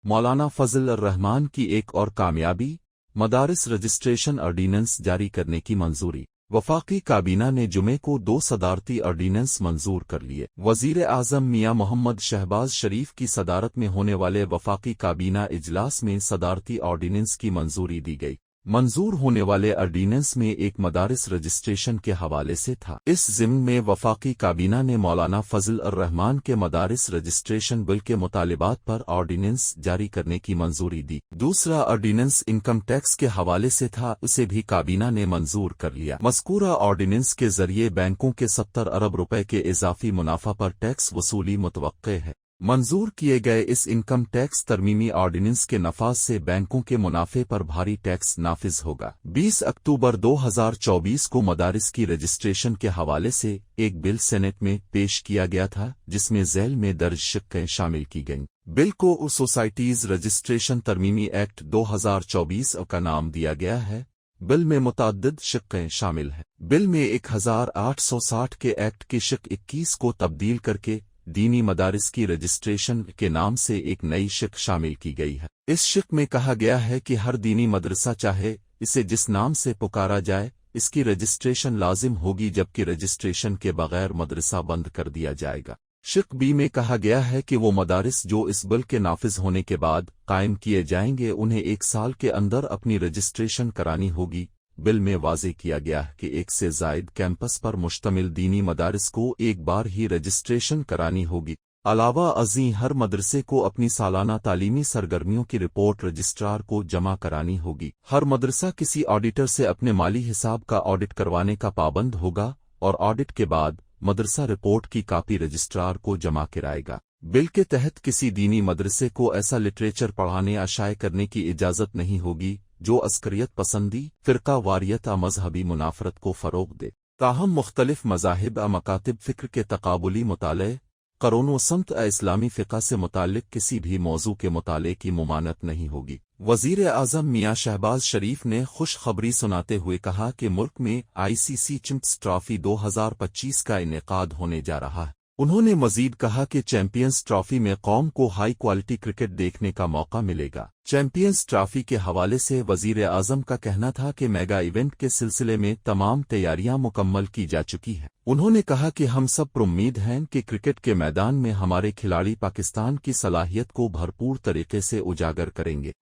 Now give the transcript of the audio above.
मौलाना फजल रहमान की एक और कामयाबी, मदारिस रजिस्ट्रेशन ऑर्डिनेंस जारी करने की मंजूरी। वफाकी काबीना ने जुमे को 2 सदारती ऑर्डिनेंस मंजूर कर लिए। वजीर आजम मियां मोहम्मद शहबाज शरीफ की सदारत में होने वाले वफाकी काबीना इजलास में सदारती ऑर्डिनेंस की मंजूरी दी गई। मंजूर होने वाले ऑर्डिनेंस में एक मदारिस रजिस्ट्रेशन के हवाले से था। इस ज़िम्न में वफाकी काबीना ने मौलाना फजल रहमान के मदारिस रजिस्ट्रेशन बिल के मुतालिबात पर ऑर्डिनेंस जारी करने की मंजूरी दी। दूसरा ऑर्डिनेंस इनकम टैक्स के हवाले से था, उसे भी काबीना ने मंजूर कर लिया। मज़कूरा ऑर्डिनेंस के जरिए बैंकों के 70 अरब रुपए के इजाफी मुनाफा पर टैक्स वसूली मुतवक्के है। मंजूर किए गए इस इनकम टैक्स तरमीमी ऑर्डिनेंस के नफाज से बैंकों के मुनाफे पर भारी टैक्स नाफिज होगा। 20 अक्टूबर 2024 को मदारिस की रजिस्ट्रेशन के हवाले से एक बिल सेनेट में पेश किया गया था, जिसमें झैल में दर्ज शिक्कें शामिल की गईं। बिल को सोसाइटीज रजिस्ट्रेशन तरमीमी एक्ट 2024 का नाम दिया गया है। बिल में मुतअद्दिद शिक्कें शामिल हैं। बिल में 1860 के एक्ट की शिक 21 को तब्दील करके दीनी मदारिस की रजिस्ट्रेशन के नाम से एक नई शिक शामिल की गई है। इस शिक में कहा गया है कि हर दीनी मदरसा चाहे इसे जिस नाम से पुकारा जाए, इसकी रजिस्ट्रेशन लाजिम होगी, जबकि रजिस्ट्रेशन के बगैर मदरसा बंद कर दिया जाएगा। शिक बी में कहा गया है कि वो मदारिस जो इस बिल के नाफिज होने के बाद कायम किए जाएंगे, उन्हें 1 साल के अंदर अपनी रजिस्ट्रेशन करानी होगी। बिल में वाज़े किया गया है कि 1 से ज़ायद कैंपस पर मुश्तमिल दीनी मदारिस को एक बार ही रजिस्ट्रेशन करानी होगी। अलावा अज़ीं हर मदरसे को अपनी सालाना तालीमी सरगर्मियों की रिपोर्ट रजिस्ट्रार को जमा करानी होगी। हर मदरसा किसी ऑडिटर से अपने माली हिसाब का ऑडिट करवाने का पाबंद होगा और ऑडिट के बाद मदरसा रिपोर्ट की कापी रजिस्ट्रार को जमा कराएगा। बिल के तहत किसी दीनी मदरसे को ऐसा लिटरेचर पढ़ाने या शाये करने की इजाज़त नहीं होगी जो अस्करियत पसंदी, फ़िरका वारियत या मजहबी मुनाफरत को फ़रोग़ दे। ताहम मुख्तलिफ मज़ाहिब या मकातिब फ़िक्र के तक़ाबुली मुताले, क़ुरान व समत इस्लामी फ़िक़ा से मुताल्लिक़ किसी भी मौज़ू के मुताले की मुमानत नहीं होगी। वज़ीर आज़म मियां शहबाज शरीफ ने खुशखबरी सुनाते हुए कहा कि मुल्क में ICC चैंपियंस ट्रॉफ़ी 2025 का इनेकाद होने जा रहा है। उन्होंने मजीद कहा कि चैंपियंस ट्रॉफी में कौम को हाई क्वालिटी क्रिकेट देखने का मौका मिलेगा। चैंपियंस ट्रॉफी के हवाले से वजीर आजम का कहना था कि मेगा इवेंट के सिलसिले में तमाम तैयारियां मुकम्मल की जा चुकी हैं। उन्होंने कहा कि हम सब उम्मीद हैं कि क्रिकेट के मैदान में हमारे खिलाड़ी पाकिस्तान की सलाहियत को भरपूर तरीके से उजागर करेंगे।